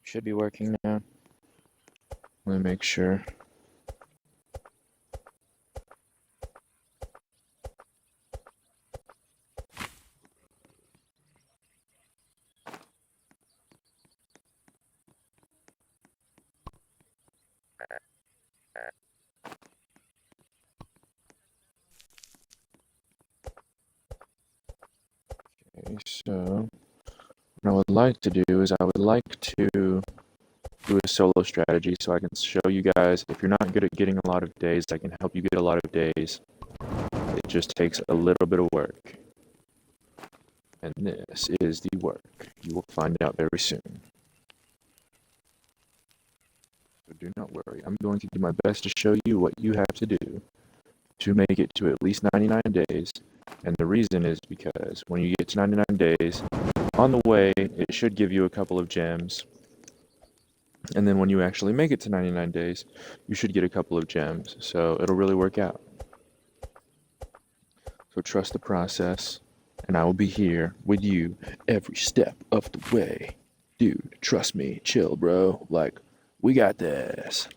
Should be working now. Let me make sure. Okay, so what I would like to do is I would like to do a solo strategy so I can show you guys if you're not good at getting a lot of days, I can help you get a lot of days. It just takes a little bit of work. And this is the work. You will find out very soon. So do not worry. I'm going to do my best to show you what you have to do to make it to at least 99 days. And the reason is because when you get to 99 days, on the way, it should give you a couple of gems. And then when you actually make it to 99 days, you should get a couple of gems. So it'll really work out. So trust the process, and I will be here with you every step of the way. Dude, trust me, chill, bro. Like, we got this.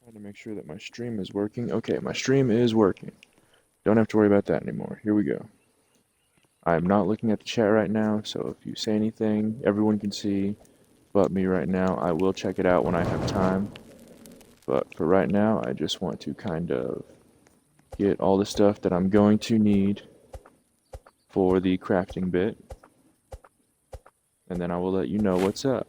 Trying to make sure that my stream is working. Okay, my stream is working. Don't have to worry about that anymore. Here we go. I am not looking at the chat right now, so if you say anything, everyone can see but me right now. I will check it out when I have time. But for right now, I just want to kind of get all the stuff that I'm going to need for the crafting bit. And then I will let you know what's up.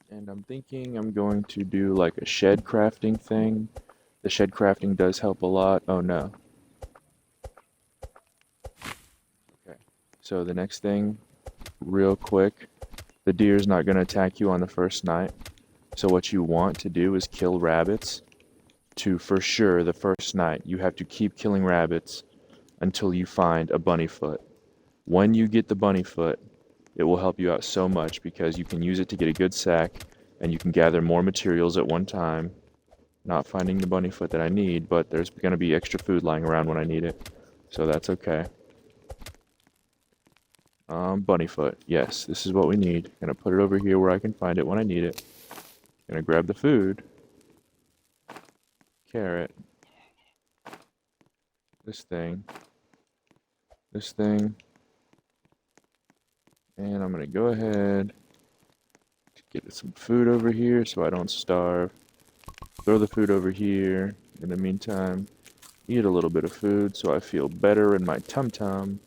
And I'm thinking I'm going to do like a shed crafting thing. The shed crafting does help a lot. Oh no. Okay. So the next thing, real quick, the deer's not going to attack you on the first night. So what you want to do is kill rabbits to, for sure, the first night. You have to keep killing rabbits until you find a bunny foot. When you get the bunny foot, it will help you out so much because you can use it to get a good sack and you can gather more materials at one time. Not finding the bunny foot that I need, but there's going to be extra food lying around when I need it. So that's okay. Bunny foot. Yes, this is what we need. Gonna put it over here where I can find it when I need it. Gonna grab the food. Carrot. This thing. This thing. And I'm gonna go ahead to get some food over here so I don't starve. Throw the food over here. In the meantime, eat a little bit of food so I feel better in my tum-tum.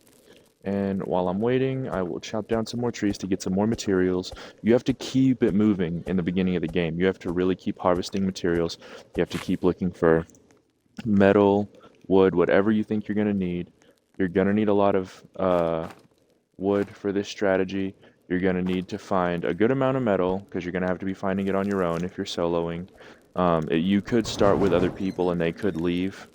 And while I'm waiting, I will chop down some more trees to get some more materials. You have to keep it moving in the beginning of the game. You have to really keep harvesting materials. You have to keep looking for metal, wood, whatever you think you're going to need. You're going to need a lot of wood for this strategy. You're going to need to find a good amount of metal because you're going to have to be finding it on your own if you're soloing. You could start with other people and they could leave.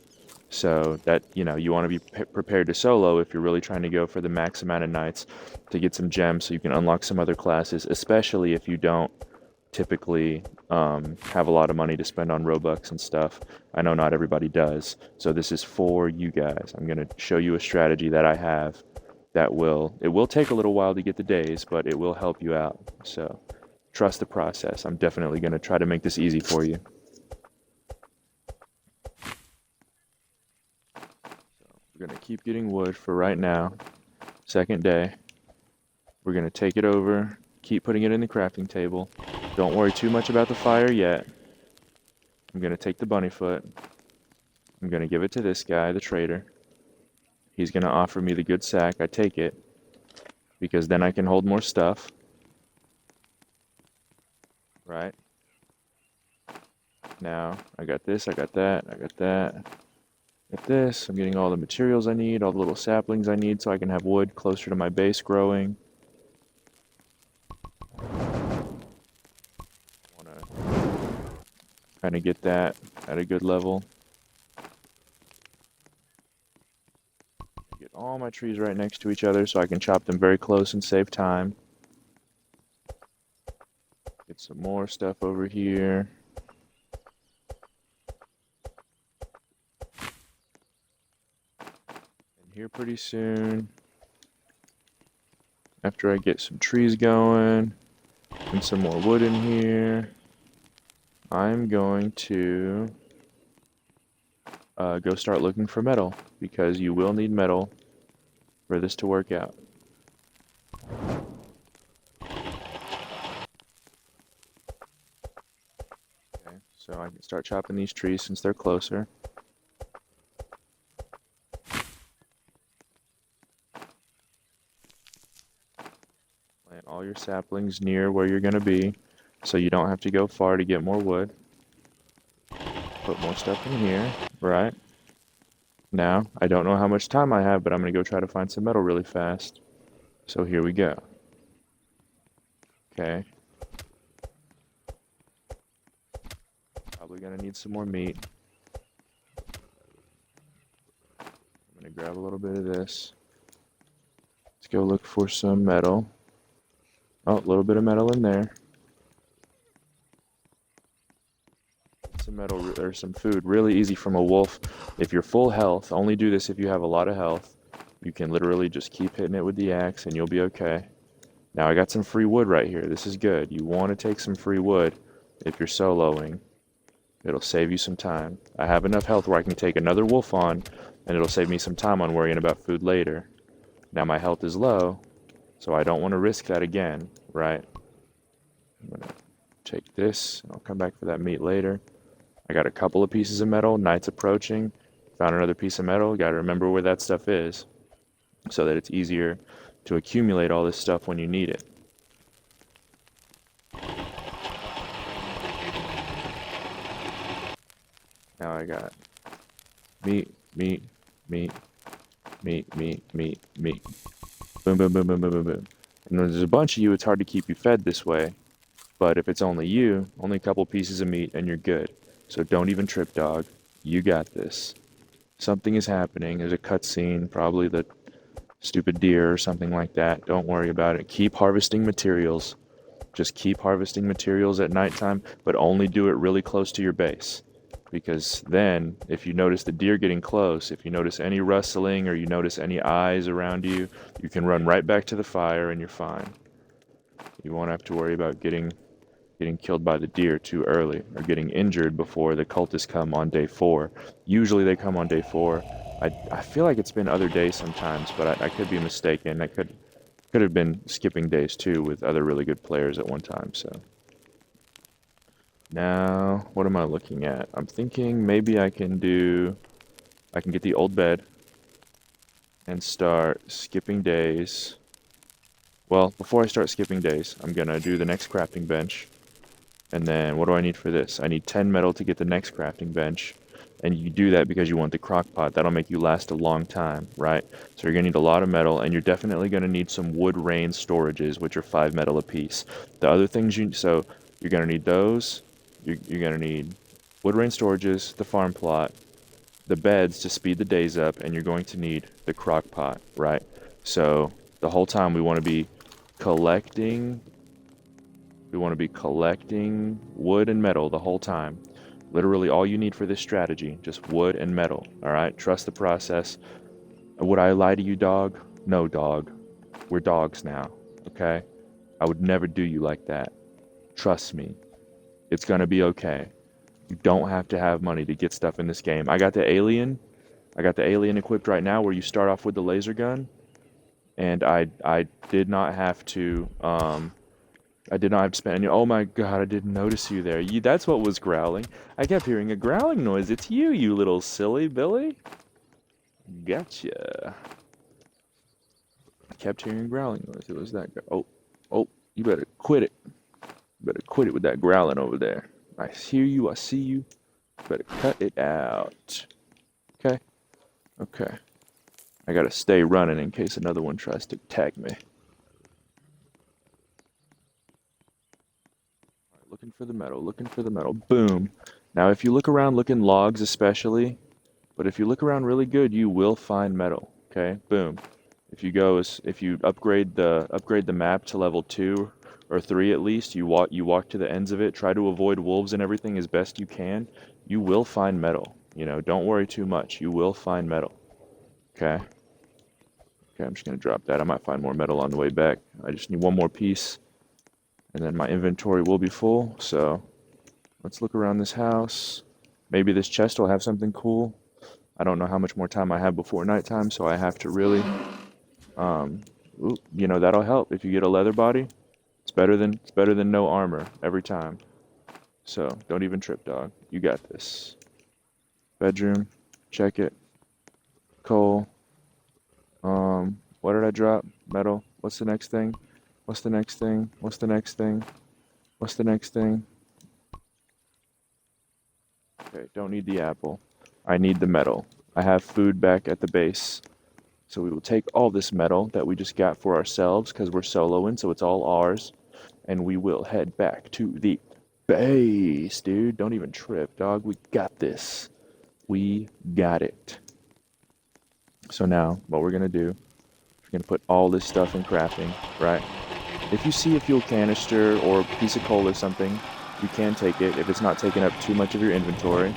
So that, you want to be prepared to solo if you're really trying to go for the max amount of nights to get some gems so you can unlock some other classes, especially if you don't typically have a lot of money to spend on Robux and stuff. I know not everybody does. So this is for you guys. I'm going to show you a strategy that I have that it will take a little while to get the days, but it will help you out. So trust the process. I'm definitely going to try to make this easy for you. We're going to keep getting wood for right now. Second day. We're going to take it over, keep putting it in the crafting table. Don't worry too much about the fire yet. I'm going to take the bunny foot. I'm going to give it to this guy, the trader. He's going to offer me the good sack. I take it because then I can hold more stuff. Right? Now, I got this, I got that, I got that. At this, I'm getting all the materials I need, all the little saplings I need so I can have wood closer to my base growing. Want to kind of get that at a good level. Get all my trees right next to each other so I can chop them very close and save time. Get some more stuff over here. And here pretty soon, after I get some trees going and some more wood in here, I'm going to go start looking for metal, because you will need metal for this to work out. Okay, so I can start chopping these trees since they're closer. Plant all your saplings near where you're going to be, so you don't have to go far to get more wood. Put more stuff in here, right? Now, I don't know how much time I have, but I'm going to go try to find some metal really fast. So here we go. Okay. Probably going to need some more meat. I'm going to grab a little bit of this. Let's go look for some metal. Oh, a little bit of metal in there. Some metal or some food. Really easy from a wolf. If you're full health, only do this if you have a lot of health. You can literally just keep hitting it with the axe and you'll be okay. Now I got some free wood right here. This is good. You want to take some free wood if you're soloing. It'll save you some time. I have enough health where I can take another wolf on, and it'll save me some time on worrying about food later. Now my health is low, so I don't want to risk that again, right? I'm going to take this. I'll come back for that meat later. I got a couple of pieces of metal. Night's approaching. Found another piece of metal. Got to remember where that stuff is so that it's easier to accumulate all this stuff when you need it. Now I got meat, meat, meat, meat, meat, meat, meat. Boom, boom, boom, boom, boom, boom, boom. And when there's a bunch of you, it's hard to keep you fed this way. But if it's only you, only a couple pieces of meat and you're good. So don't even trip, dog. You got this. Something is happening. There's a cutscene, probably the stupid deer or something like that. Don't worry about it. Keep harvesting materials. Just keep harvesting materials at nighttime, but only do it really close to your base. Because then, if you notice the deer getting close, if you notice any rustling or you notice any eyes around you, you can run right back to the fire and you're fine. You won't have to worry about getting killed by the deer too early or getting injured before the cultists come on day 4. Usually they come on day 4. I feel like it's been other days sometimes, but I could be mistaken. I could have been skipping days too with other really good players at one time. So now, what am I looking at? I'm thinking maybe I can get the old bed and start skipping days. Well, before I start skipping days, I'm gonna do the next crafting bench. And then what do I need for this? I need 10 metal to get the next crafting bench. And you do that because you want the crock pot. That'll make you last a long time, right? So you're going to need a lot of metal, and you're definitely going to need some wood rain storages, which are 5 metal apiece. The other things so you're going to need those. You're going to need wood rain storages, the farm plot, the beds to speed the days up, and you're going to need the crock pot, right? So the whole time we want to be collecting wood and metal the whole time. Literally all you need for this strategy, just wood and metal, alright? Trust the process. Would I lie to you, dog? No, dog. We're dogs now, okay? I would never do you like that. Trust me. It's gonna be okay. You don't have to have money to get stuff in this game. I got the alien equipped right now where you start off with the laser gun. And I did not have to spend any. Oh my god, I didn't notice you there. That's what was growling. I kept hearing a growling noise. It's you, you little silly Billy. Gotcha. I kept hearing a growling noise. It was that guy. Oh, you better quit it. You better quit it with that growling over there. I hear you, I see you. Better cut it out. Okay? Okay. I gotta stay running in case another one tries to attack me. Looking for the metal, looking for the metal. Boom. Now, if you look around, look in logs especially, but if you look around really good, you will find metal, Okay, boom. If you upgrade the map to level 2 or 3 at least, you walk to the ends of it, try to avoid wolves and everything as best you can, you will find metal. You know, don't worry too much. You will find metal. Okay? Okay, I'm just gonna drop that. I might find more metal on the way back. I just need one more piece, and then my inventory will be full. So let's look around this house. Maybe this chest will have something cool. I don't know how much more time I have before nighttime, so I have to really, um, you know, that'll help. If you get a leather body, it's better than no armor every time. So don't even trip, dog. You got this. Bedroom, check it. Coal. What did I drop? Metal. What's the next thing? What's the next thing? What's the next thing? What's the next thing? Okay, don't need the apple. I need the metal. I have food back at the base. So we will take all this metal that we just got for ourselves because we're soloing, so it's all ours. And we will head back to the base, dude. Don't even trip, dog. We got this. We got it. So now, what we're going to do, we're going to put all this stuff in crafting, right? If you see a fuel canister or a piece of coal or something, you can take it if it's not taking up too much of your inventory.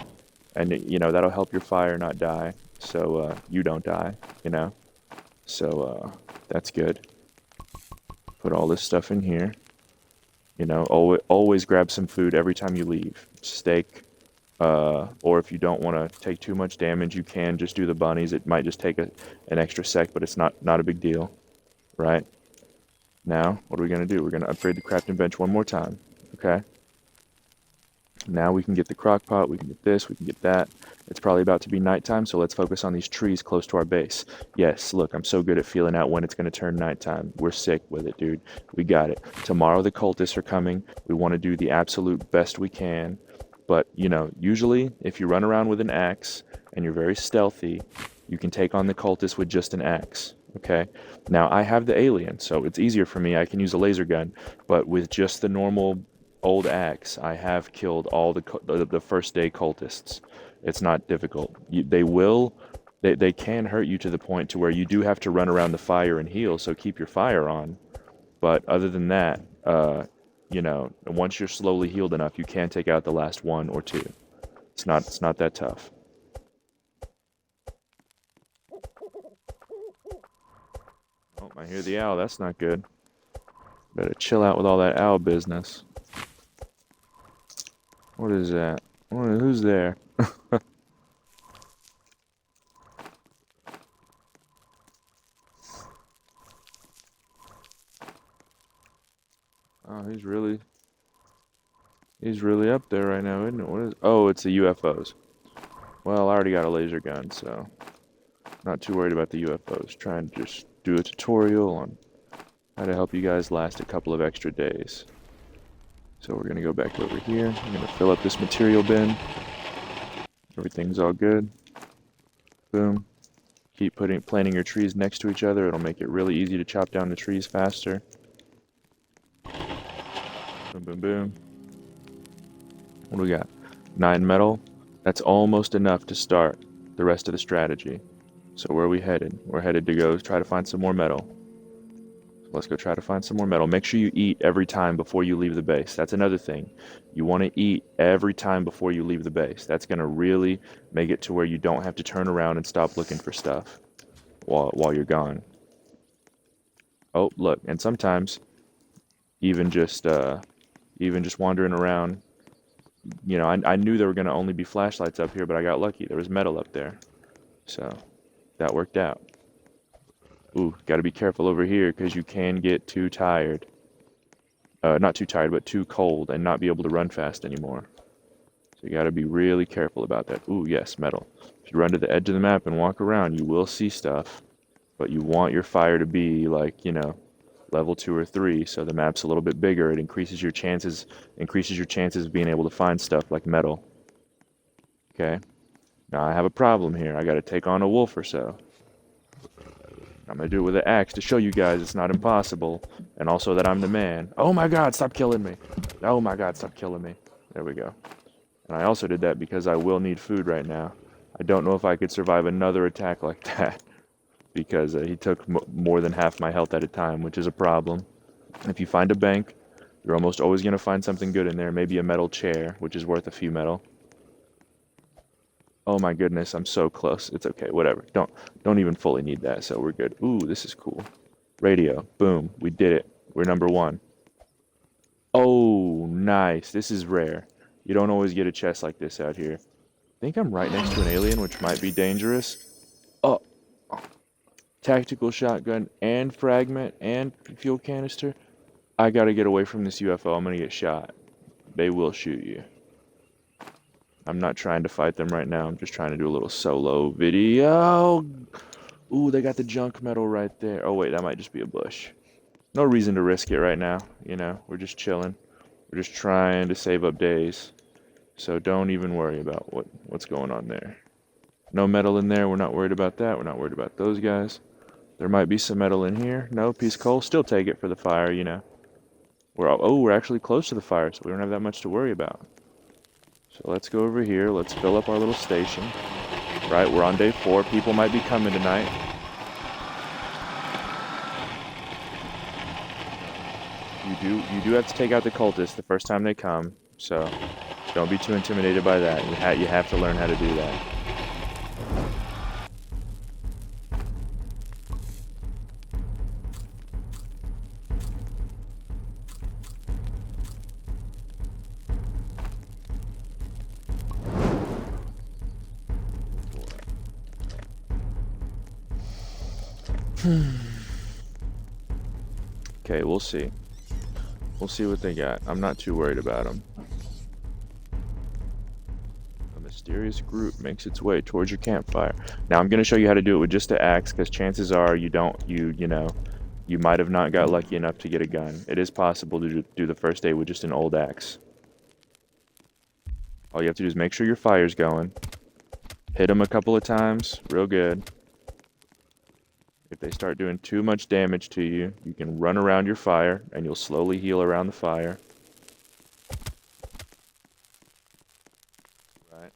And, you know, that'll help your fire not die. So you don't die, you know? So that's good. Put all this stuff in here. You know, always grab some food every time you leave. Steak, or if you don't want to take too much damage, you can just do the bunnies. It might just take an extra sec, but it's not a big deal, right? Now, what are we going to do? We're going to upgrade the crafting bench one more time, okay? Now we can get the crock pot, we can get this, we can get that. It's probably about to be nighttime, so let's focus on these trees close to our base. Yes, look, I'm so good at feeling out when it's going to turn nighttime. We're sick with it, dude. We got it. Tomorrow the cultists are coming. We want to do the absolute best we can. But, you know, usually if you run around with an axe and you're very stealthy, you can take on the cultists with just an axe, okay? Now, I have the alien, so it's easier for me. I can use a laser gun, but with just the normal old axe, I have killed all the first day cultists. It's not difficult. They can hurt you to the point to where you do have to run around the fire and heal, so keep your fire on. But other than that, you know, once you're slowly healed enough, you can take out the last one or two. It's not that tough. Oh, I hear the owl. That's not good. Better chill out with all that owl business. What is that? Who's there? Oh, he's really up there right now, isn't it? Oh, it's the UFOs. Well, I already got a laser gun, so not too worried about the UFOs. Trying to just do a tutorial on how to help you guys last a couple of extra days. So we're gonna go back over here. I'm gonna fill up this material bin. Everything's all good. Boom. Keep planting your trees next to each other. It'll make it really easy to chop down the trees faster. Boom, boom, boom. What do we got? 9 metal. That's almost enough to start the rest of the strategy. So where are we headed? We're headed to go try to find some more metal. So let's go try to find some more metal. Make sure you eat every time before you leave the base. That's another thing. You want to eat every time before you leave the base. That's going to really make it to where you don't have to turn around and stop looking for stuff while you're gone. Oh, look, and sometimes even just wandering around, you know, I knew there were going to only be flashlights up here, but I got lucky. There was metal up there. So that worked out. Ooh, got to be careful over here because you can get too tired. Not too tired, but too cold and not be able to run fast anymore. So you got to be really careful about that. Ooh, yes, metal. If you run to the edge of the map and walk around, you will see stuff. But you want your fire to be like, you know, level 2 or 3, so the map's a little bit bigger. It increases your chances of being able to find stuff like metal. Okay? Now I have a problem here. I got to take on a wolf or so. I'm going to do it with an axe to show you guys it's not impossible, and also that I'm the man. Oh my god, stop killing me. Oh my god, stop killing me. There we go. And I also did that because I will need food right now. I don't know if I could survive another attack like that because he took more than half my health at a time, which is a problem. If you find a bank, you're almost always going to find something good in there. Maybe a metal chair, which is worth a few metal. Oh my goodness, I'm so close. It's okay, whatever. Don't even fully need that, so we're good. Ooh, this is cool. Radio. Boom. We did it. We're number one. Oh, nice. This is rare. You don't always get a chest like this out here. I think I'm right next to an alien, which might be dangerous. Oh, tactical shotgun and fragment and fuel canister. I gotta get away from this UFO. I'm gonna get shot. They will shoot you. I'm not trying to fight them right now. I'm just trying to do a little solo video. Ooh, they got the junk metal right there. Oh, wait, that might just be a bush. No reason to risk it right now. You know, we're just chilling. We're just trying to save up days. So don't even worry about what's going on there. No metal in there. We're not worried about that. We're not worried about those guys. There might be some metal in here. No, piece of coal. Still take it for the fire, you know. We're actually close to the fire, so we don't have that much to worry about. So let's go over here. Let's fill up our little station. Right, we're on day 4. People might be coming tonight. You do have to take out the cultists the first time they come. So don't be too intimidated by that. You have to learn how to do that. Okay, we'll see. We'll see what they got. I'm not too worried about them. A mysterious group makes its way towards your campfire. Now I'm going to show you how to do it with just the axe, because chances are you might have not got lucky enough to get a gun. It is possible to do the first aid with just an old axe. All you have to do is make sure your fire's going. Hit them a couple of times, real good. If they start doing too much damage to you, you can run around your fire, and you'll slowly heal around the fire. Right.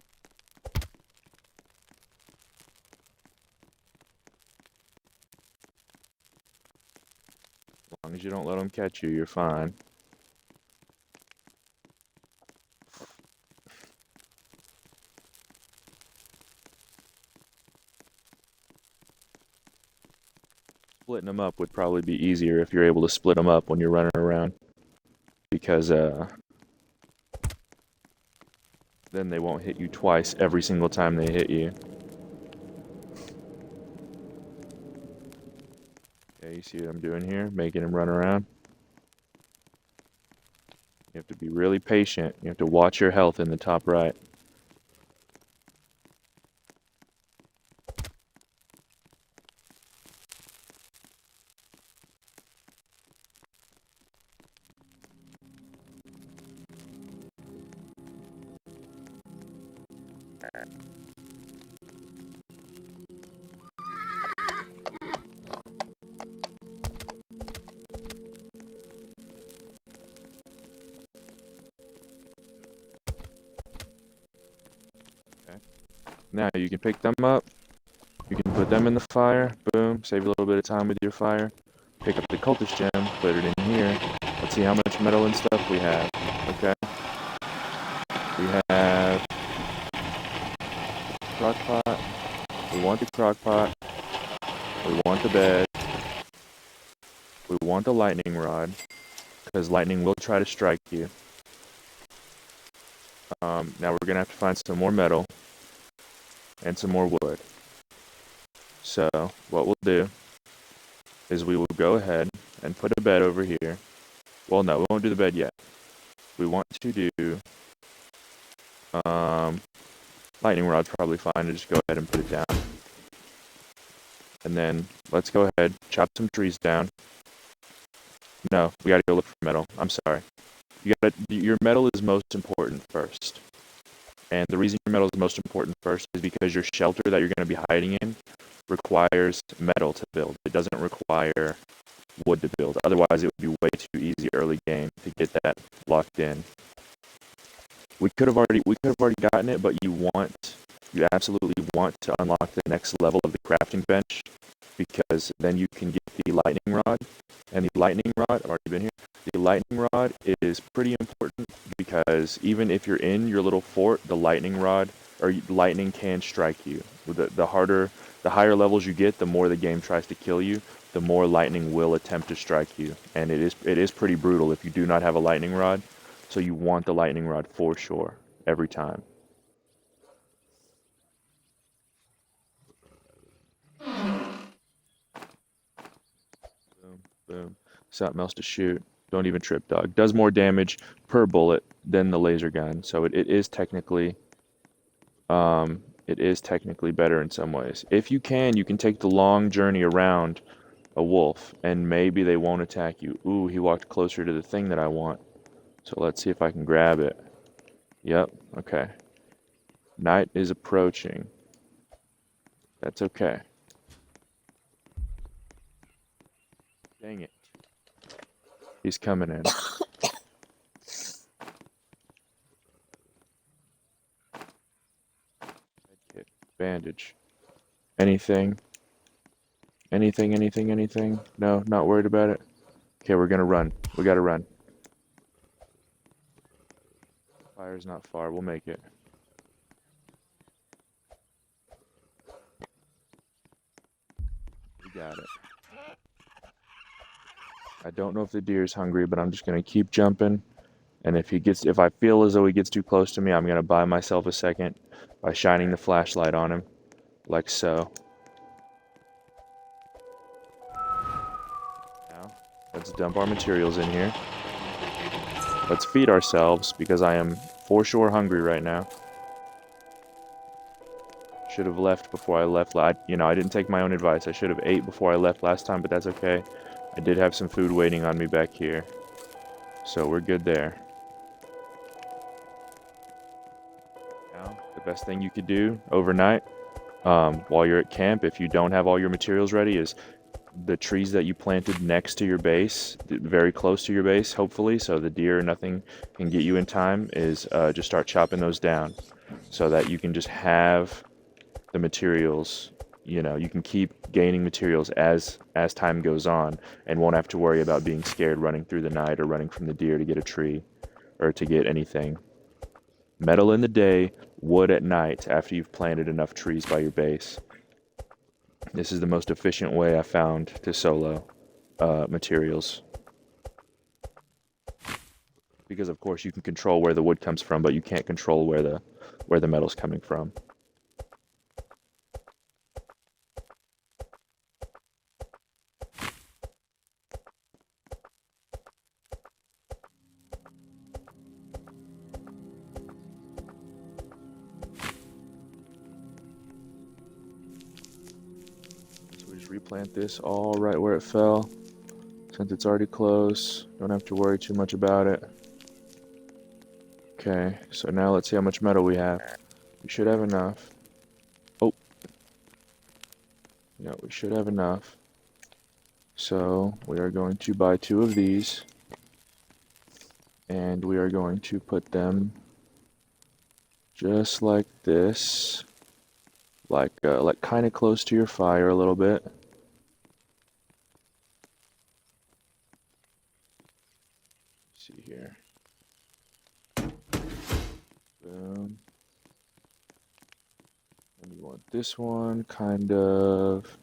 As long as you don't let them catch you, you're fine. Splitting them up would probably be easier if you're able to split them up when you're running around, because then they won't hit you twice every single time they hit you. Okay, you see what I'm doing here? Making him run around. You have to be really patient. You have to watch your health in the top right. Now you can pick them up, you can put them in the fire, boom, save a little bit of time with your fire. Pick up the cultist gem, put it in here. Let's see how much metal and stuff we have. Okay. We have crock pot. We want the crock pot. We want the bed. We want the lightning rod, because lightning will try to strike you. Now we're gonna have to find some more metal and some more wood. So what we'll do is we will go ahead and put a bed over here. Well, no, we won't do the bed yet. We want to do lightning rod's probably fine to just go ahead and put it down. And then let's go ahead, chop some trees down. No, we gotta go look for metal. I'm sorry. Your metal is most important first. And the reason your metal is most important first is because your shelter that you're going to be hiding in requires metal to build. It doesn't require wood to build. Otherwise, it would be way too easy early game to get that locked in. We could have already gotten it, but you want You absolutely want to unlock the next level of the crafting bench, because then you can get the lightning rod. And the lightning rod, I've already been here. The lightning rod is pretty important because even if you're in your little fort, the lightning rod or lightning can strike you. The higher levels you get, the more the game tries to kill you, the more lightning will attempt to strike you. And it is pretty brutal if you do not have a lightning rod. So you want the lightning rod for sure, every time. Boom, boom. Something else to shoot. Don't even trip, dog. Does more damage per bullet than the laser gun. So it is technically better in some ways. If you can take the long journey around a wolf, and maybe they won't attack you. Ooh, he walked closer to the thing that I want. So let's see if I can grab it. Yep, okay. Night is approaching. That's okay. Dang it. He's coming in. Medkit, bandage. Anything? Anything? No, not worried about it? Okay, we're gonna run. We gotta run. Fire's not far. We'll make it. We got it. I don't know if the deer's hungry, but I'm just gonna keep jumping. And if I feel as though he gets too close to me, I'm gonna buy myself a second by shining the flashlight on him, like so. Now, let's dump our materials in here. Let's feed ourselves, because I am for sure hungry right now. Should have left before I left. I didn't take my own advice. I should have ate before I left last time, but that's okay. I did have some food waiting on me back here, so we're good there. Now, the best thing you could do overnight, while you're at camp, if you don't have all your materials ready, is the trees that you planted next to your base, very close to your base, hopefully, so the deer or nothing can get you in time, is just start chopping those down so that you can just have the materials. You can keep gaining materials as time goes on and won't have to worry about being scared running through the night or running from the deer to get a tree or to get anything. Metal in the day, wood at night after you've planted enough trees by your base. This is the most efficient way I found to solo materials. Because of course you can control where the wood comes from, but you can't control where the metal's coming from. Replant this all right where it fell, since it's already close. Don't have to worry too much about it. Okay, so now let's see how much metal we have. We should have enough. Oh, yeah, we should have enough. So we are going to buy 2 of these, and we are going to put them just like this, like kind of close to your fire a little bit. See here. Boom. And you want this one kind of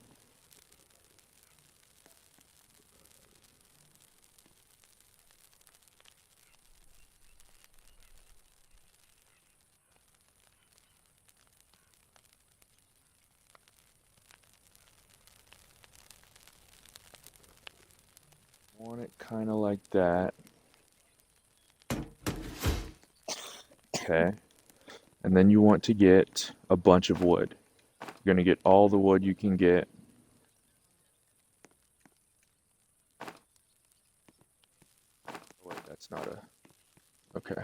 like that. Okay. And then you want to get a bunch of wood. You're going to get all the wood you can get. Wait, that's not a... Okay.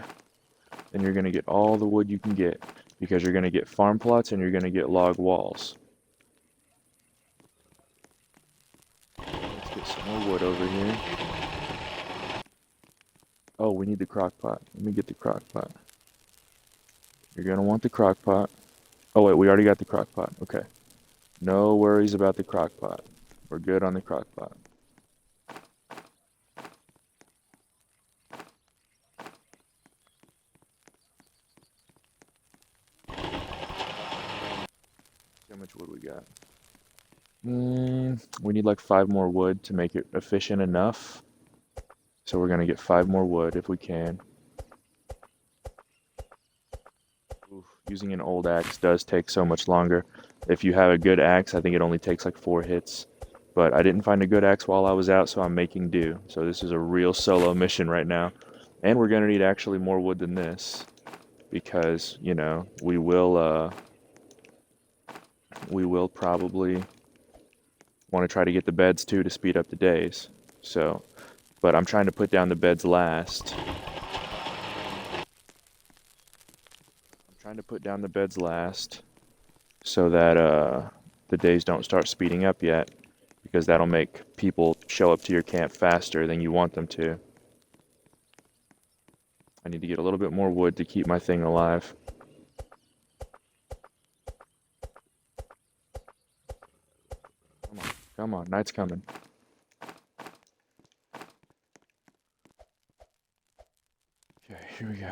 And you're going to get all the wood you can get, because you're going to get farm plots and you're going to get log walls. Let's get some more wood over here. Oh, we need the crock pot. Let me get the crock pot. You're going to want the crock pot. Oh wait, we already got the crock pot. Okay. No worries about the crock pot. We're good on the crock pot. How much wood we got? We need like 5 more wood to make it efficient enough. So we're gonna get 5 more wood if we can. Oof, using an old axe does take so much longer. If you have a good axe, I think it only takes like 4 hits. But I didn't find a good axe while I was out, so I'm making do. So this is a real solo mission right now. And we're gonna need actually more wood than this because, you know, we will probably want to try to get the beds too to speed up the days. So, but I'm trying to put down the beds last. So that the days don't start speeding up yet, because that'll make people show up to your camp faster than you want them to. I need to get a little bit more wood to keep my thing alive. Come on, night's coming. Okay, here we go.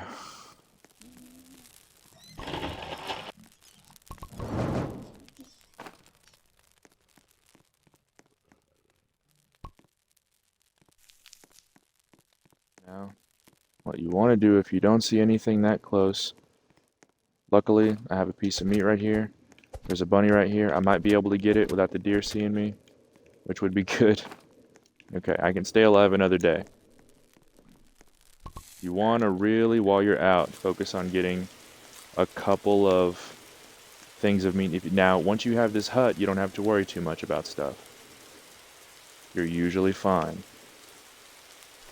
Now, what you want to do if you don't see anything that close, luckily I have a piece of meat right here. There's a bunny right here. I might be able to get it without the deer seeing me, which would be good. Okay, I can stay alive another day. You want to really, while you're out, focus on getting a couple of things of meat. Now, once you have this hut, you don't have to worry too much about stuff. You're usually fine.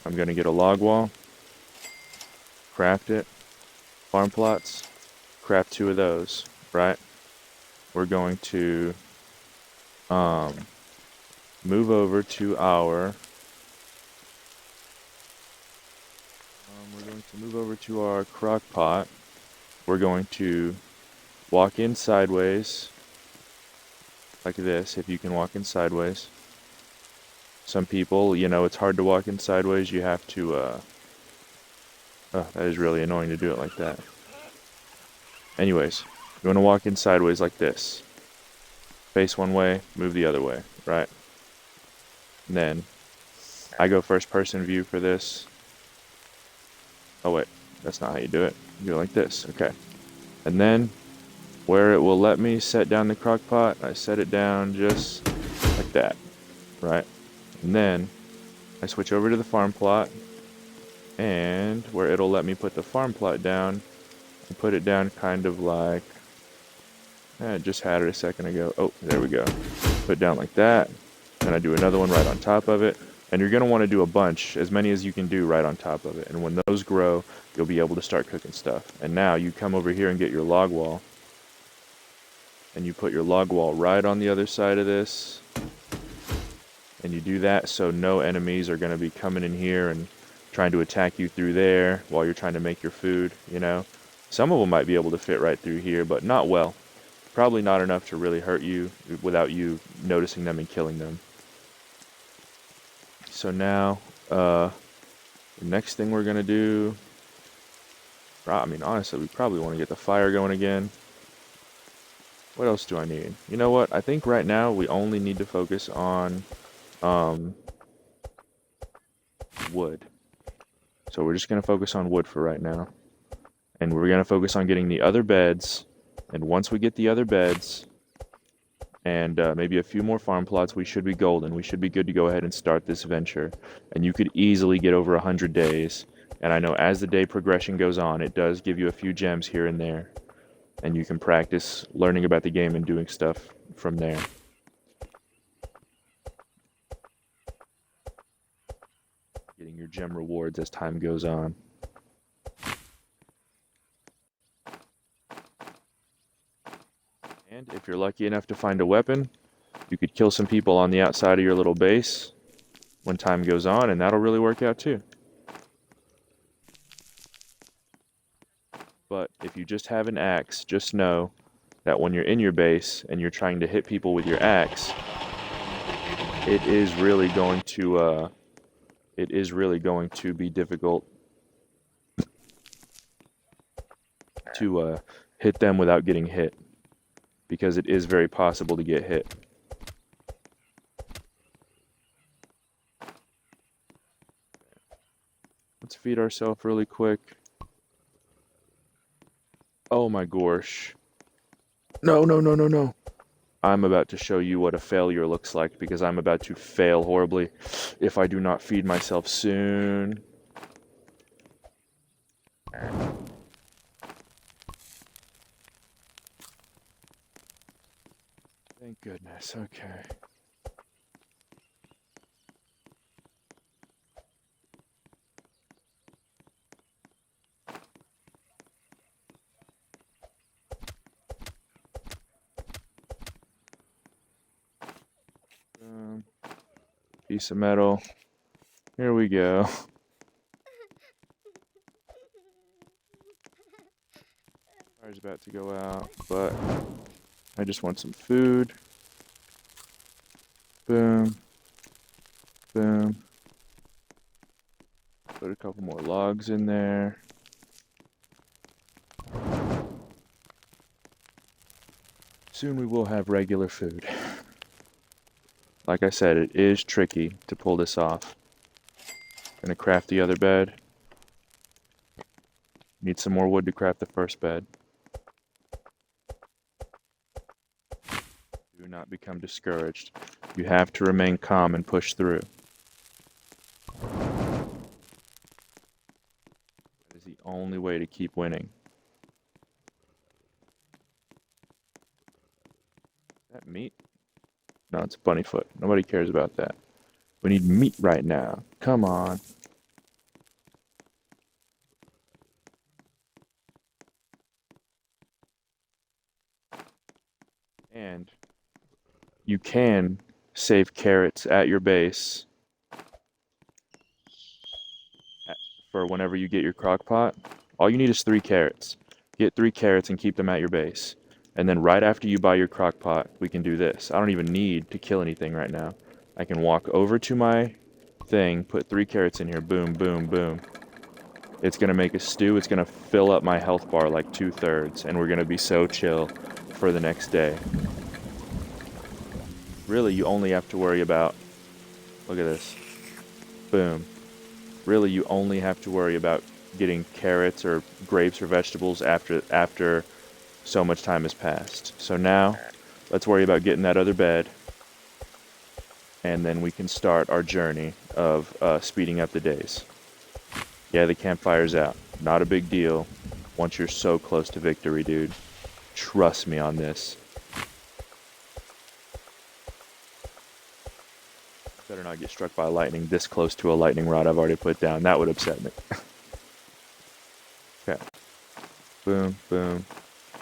I'm going to get a log wall, craft it, farm plots, craft 2 of those, right? We're going to move over to our crock pot. We're going to walk in sideways like this, if you can walk in sideways. Some people, you know, it's hard to walk in sideways. You have to oh, that is really annoying to do it like that. Anyways, you want to walk in sideways like this. Face one way, move the other way, right? And then I go first person view for this. Oh wait, that's not how you do it. You do it like this, okay. And then where it will let me set down the crock pot, I set it down just like that, right? And then I switch over to the farm plot, and where it'll let me put the farm plot down, I put it down kind of like, I just had it a second ago. Oh, there we go. Put it down like that, and I do another one right on top of it. And you're going to want to do a bunch, as many as you can do right on top of it. And when those grow, you'll be able to start cooking stuff. And now you come over here and get your log wall, and you put your log wall right on the other side of this. And you do that so no enemies are going to be coming in here and trying to attack you through there while you're trying to make your food, you know. Some of them might be able to fit right through here, but not well. Probably not enough to really hurt you without you noticing them and killing them. So now, the next thing we're going to do, I mean, honestly, we probably want to get the fire going again. What else do I need? You know what? I think right now we only need to focus on wood. So we're just going to focus on wood for right now. And we're going to focus on getting the other beds. And once we get the other beds, and maybe a few more farm plots, we should be golden. We should be good to go ahead and start this venture. And you could easily get over 100 days. And I know as the day progression goes on, it does give you a few gems here and there. And you can practice learning about the game and doing stuff from there. Getting your gem rewards as time goes on. And if you're lucky enough to find a weapon, you could kill some people on the outside of your little base when time goes on, and that'll really work out too. But if you just have an axe, just know that when you're in your base and you're trying to hit people with your axe, it is really going to be difficult to hit them without getting hit, because it is very possible to get hit. Let's feed ourselves really quick. Oh my gosh. No, no, no, no, no. I'm about to show you what a failure looks like, because I'm about to fail horribly if I do not feed myself soon. Thank goodness. Okay. Piece of metal. Here we go. Fire's about to go out, but I just want some food. Boom. Boom. Put a couple more logs in there. Soon we will have regular food. Like I said, it is tricky to pull this off. Gonna craft the other bed. Need some more wood to craft the first bed. Do not become discouraged. You have to remain calm and push through. That is the only way to keep winning. Is that meat? No, it's bunny foot. Nobody cares about that. We need meat right now. Come on. And you can save carrots at your base for whenever you get your crock pot. All you need is 3 carrots. Get 3 carrots and keep them at your base. And then right after you buy your crock pot, we can do this. I don't even need to kill anything right now. I can walk over to my thing, put 3 carrots in here, boom, boom, boom. It's gonna make a stew. It's gonna fill up my health bar like 2/3, and we're gonna be so chill for the next day. Really, you only have to worry about, look at this, boom. Really, you only have to worry about getting carrots or grapes or vegetables after so much time has passed. So now, let's worry about getting that other bed, and then we can start our journey of speeding up the days. Yeah, the campfire's out. Not a big deal once you're so close to victory, dude. Trust me on this. Better not get struck by lightning this close to a lightning rod I've already put down. That would upset me. Okay. Boom, boom,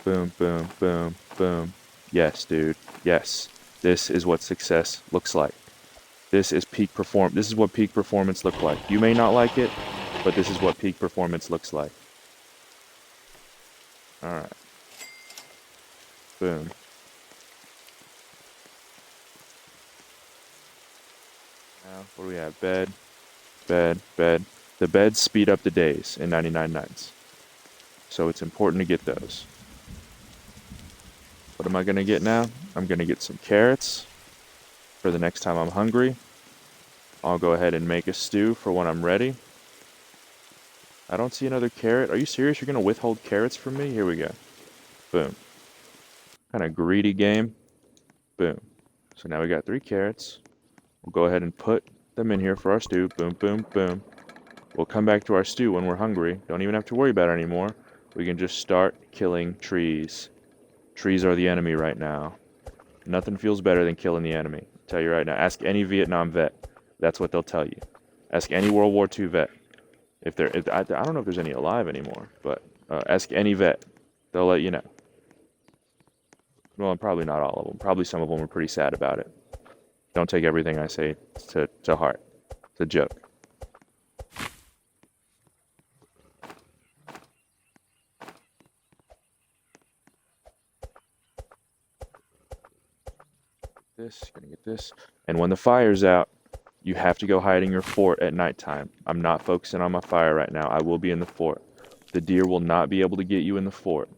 boom, boom, boom, boom. Yes, dude. Yes. This is what success looks like. This is This is what peak performance looks like. You may not like it, but this is what peak performance looks like. Alright. Boom. Now, what do we have? Bed, bed, bed. The beds speed up the days in 99 nights. So it's important to get those. What am I going to get now? I'm going to get some carrots for the next time I'm hungry. I'll go ahead and make a stew for when I'm ready. I don't see another carrot. Are you serious? You're going to withhold carrots from me? Here we go. Boom. Kind of greedy game. Boom. So now we got 3 carrots. We'll go ahead and put them in here for our stew. Boom, boom, boom. We'll come back to our stew when we're hungry. Don't even have to worry about it anymore. We can just start killing trees. Trees are the enemy right now. Nothing feels better than killing the enemy. I'll tell you right now. Ask any Vietnam vet. That's what they'll tell you. Ask any World War II vet. I don't know if there's any alive anymore, but ask any vet. They'll let you know. Well, probably not all of them. Probably some of them are pretty sad about it. Don't take everything I say to heart. It's a joke. gonna get this. And when the fire's out, you have to go hide in your fort at nighttime. I'm not focusing on my fire right now. I will be in the fort. The deer will not be able to get you in the fort.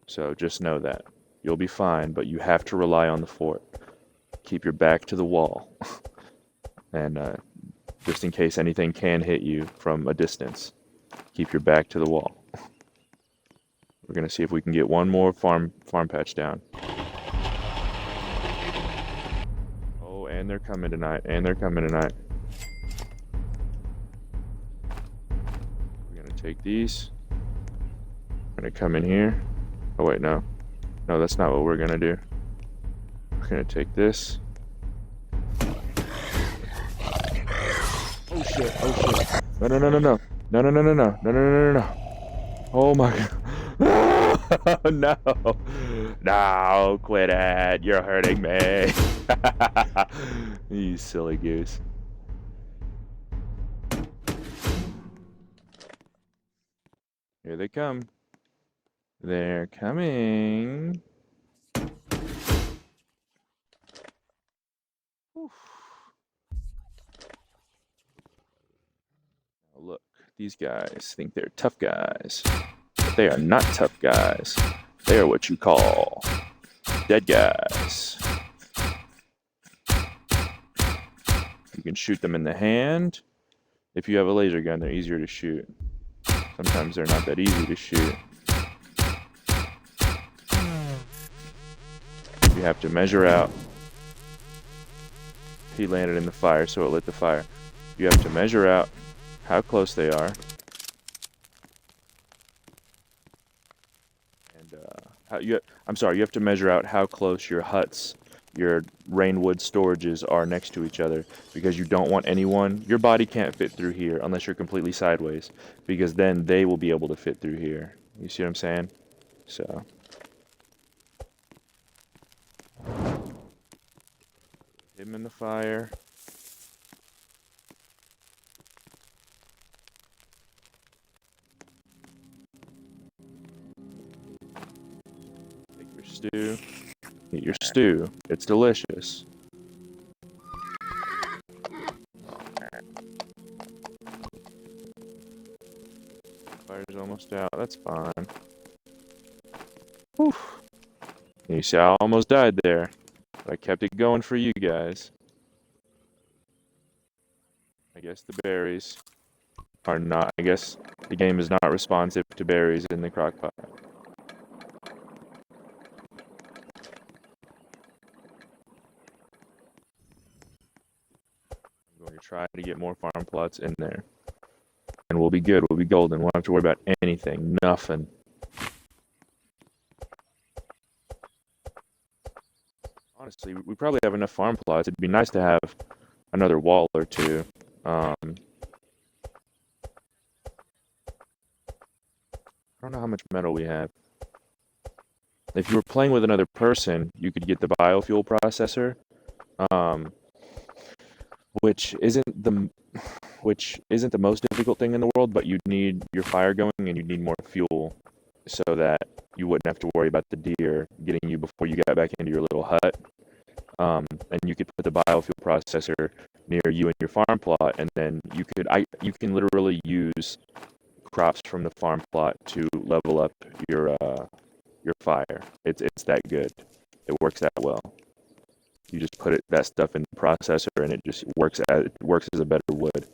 So just know that. You'll be fine, but you have to rely on the fort. Keep your back to the wall. And just in case anything can hit you from a distance, keep your back to the wall. We're gonna see if we can get one more farm patch down. Oh, and they're coming tonight. We're gonna take these. We're gonna come in here. Oh wait, no. No, that's not what we're gonna do. We're gonna take this. Oh shit, oh shit. No, no, no, no, no. No, no, no, no, no. No, no, no, no, no. Oh my god. No. No, quit it. You're hurting me. You silly goose. Here they come. They're coming. Oof. Now look, these guys think they're tough guys. But they are not tough guys. They are what you call dead guys. You can shoot them in the hand. If you have a laser gun, they're easier to shoot. Sometimes they're not that easy to shoot. You have to measure out. He landed in the fire, so it lit the fire. You have to measure out how close they are. And you have to measure out how close your huts, your rainwood storages are next to each other, because you don't want anyone, your body can't fit through here unless you're completely sideways, because then they will be able to fit through here. You see what I'm saying? So hit him in the fire. Take your stew. Eat your stew. It's delicious. Fire's almost out. That's fine. Whew. You see, I almost died there. But I kept it going for you guys. I guess the berries are not. I guess the game is not responsive to berries in the crock pot. I'm going to try to get more farm plots in there. And we'll be good. We'll be golden. We won't have to worry about anything. Nothing. Honestly, we probably have enough farm plots. It'd be nice to have another wall or two. I don't know how much metal we have. If you were playing with another person, you could get the biofuel processor, which isn't the most difficult thing in the world, but you'd need your fire going and you'd need more fuel so that you wouldn't have to worry about the deer getting you before you got back into your little hut. And you could put the biofuel processor near you and your farm plot, and then you can literally use crops from the farm plot to level up your fire. It's that good. It works that well. You just put that stuff in the processor, and it just works as a better wood.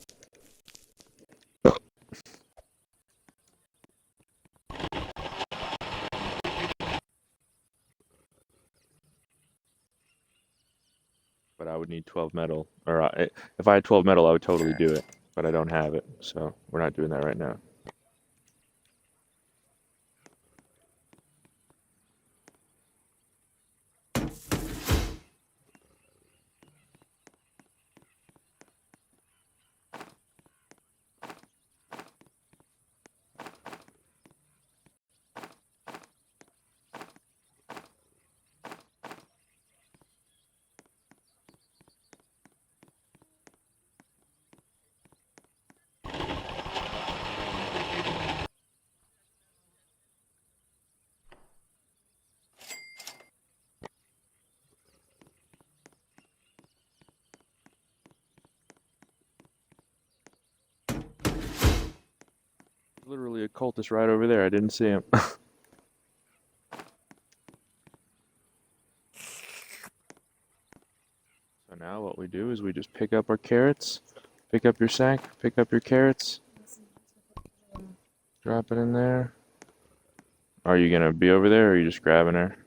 But I would need 12 metal, or if I had 12 metal, I would totally do it. But I don't have it, so we're not doing that right now. a cultist right over there. I didn't see him. So now what we do is we just pick up our carrots, pick up your sack, pick up your carrots, drop it in there. Are you gonna be over there or are you just grabbing her?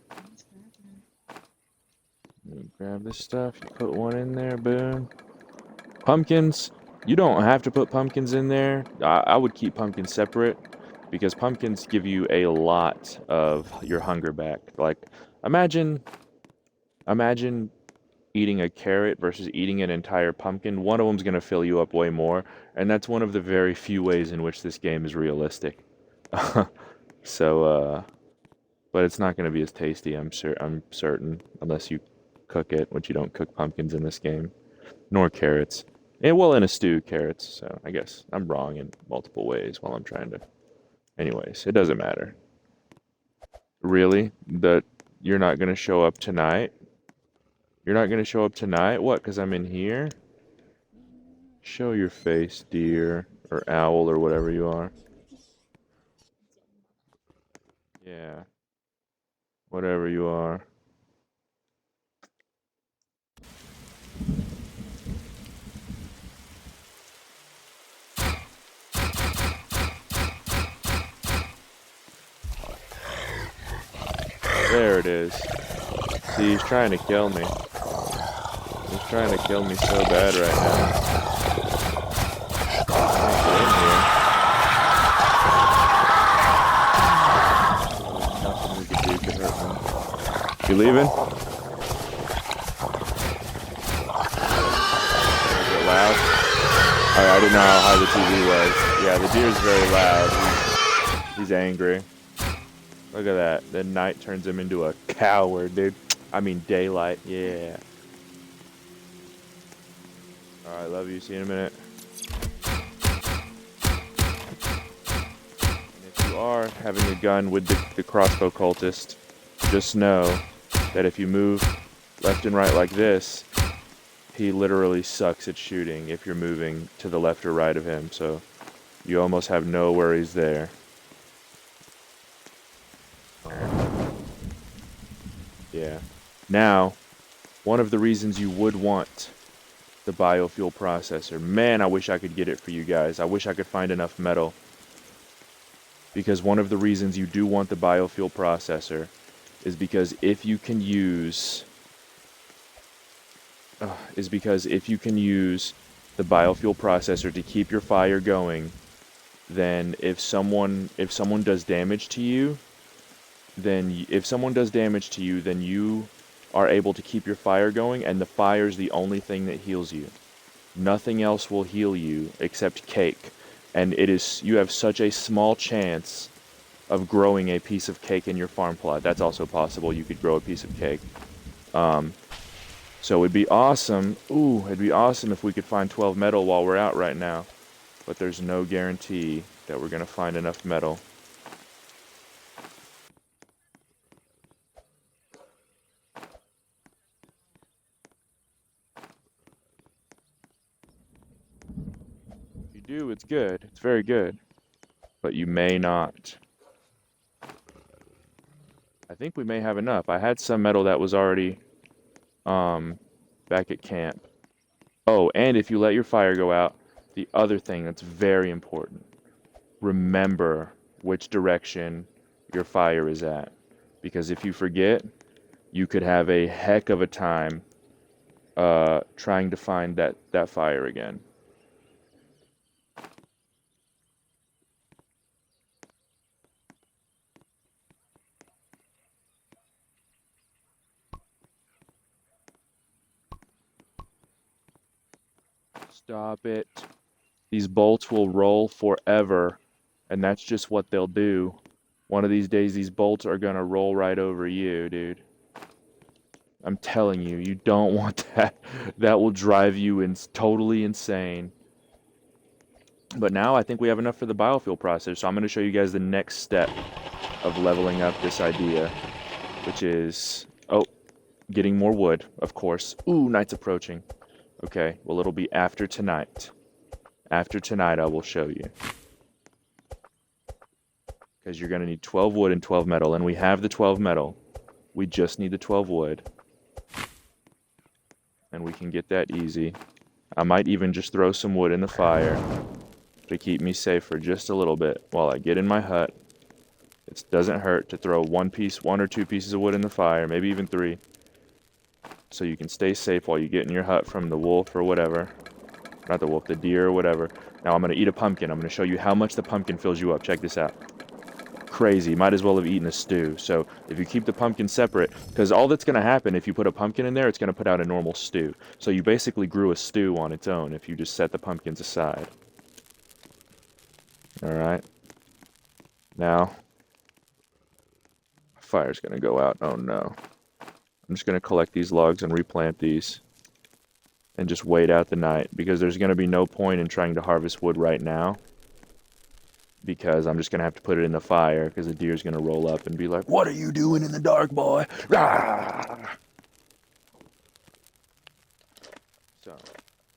You grab this stuff, you put one in there, boom. Pumpkins, you don't have to put pumpkins in there. I would keep pumpkins separate because pumpkins give you a lot of your hunger back. Like, imagine, imagine eating a carrot versus eating an entire pumpkin. One of them's gonna fill you up way more, and that's one of the very few ways in which this game is realistic. So, but it's not gonna be as tasty, I'm certain, unless you cook it, which you don't cook pumpkins in this game, nor carrots. And well, in a stew, carrots. So I guess I'm wrong in multiple ways while I'm trying to. Anyways, it doesn't matter. Really? That you're not gonna show up tonight? You're not gonna show up tonight? What? Because I'm in here? Show your face, deer, or owl, or whatever you are. Yeah, whatever you are. There it is. See, he's trying to kill me. He's trying to kill me so bad right now. I can't get in here. There's nothing we could do to hurt him. You leaving? Is it loud? Oh, I didn't know how high the TV was. Yeah, the deer's very loud. He's angry. Look at that. The night turns him into a coward, dude. I mean, daylight. Yeah. Alright, love you. See you in a minute. And if you are having a gun with the crossbow cultist, just know that if you move left and right like this, he literally sucks at shooting if you're moving to the left or right of him. So you almost have no worries there. Yeah. Now, one of the reasons you would want the biofuel processor. Man, I wish I could get it for you guys. I wish I could find enough metal. Because one of the reasons you do want the biofuel processor is because if you can use the biofuel processor to keep your fire going, then if someone does damage to you, then you are able to keep your fire going, and the fire is the only thing that heals you. Nothing else will heal you except cake, and you have such a small chance of growing a piece of cake in your farm plot. That's also possible. You could grow a piece of cake. So it'd be awesome. Ooh, it'd be awesome if we could find 12 metal while we're out right now, but there's no guarantee that we're gonna find enough metal. Do, it's good. It's very good. But you may not. I think we may have enough. I had some metal that was already back at camp. Oh, and if you let your fire go out, the other thing that's very important, remember which direction your fire is at. Because if you forget, you could have a heck of a time trying to find that fire again. Stop it. These bolts will roll forever, and that's just what they'll do. One of these days, these bolts are gonna roll right over you, dude. I'm telling you, you don't want that. That will drive you totally insane. But now I think we have enough for the biofuel process, so I'm gonna show you guys the next step of leveling up this idea, which is, oh, getting more wood, of course. Ooh, night's approaching. Okay, well, it'll be after tonight. After tonight, I will show you. because you're going to need 12 wood and 12 metal, and we have the 12 metal. We just need the 12 wood, and we can get that easy. I might even just throw some wood in the fire to keep me safe for just a little bit while I get in my hut. It doesn't hurt to throw one or two pieces of wood in the fire, maybe even 3, so you can stay safe while you get in your hut from the wolf or whatever. Not the wolf, the deer or whatever. Now I'm going to eat a pumpkin. I'm going to show you how much the pumpkin fills you up. Check this out. Crazy. Might as well have eaten a stew. So if you keep the pumpkin separate, because all that's going to happen if you put a pumpkin in there, it's going to put out a normal stew. So you basically grew a stew on its own if you just set the pumpkins aside. Alright. Now, fire's going to go out. Oh no. I'm just going to collect these logs and replant these. And just wait out the night, because there's going to be no point in trying to harvest wood right now, because I'm just going to have to put it in the fire, because the deer's going to roll up and be like, "What are you doing in the dark, boy?" Rah! So,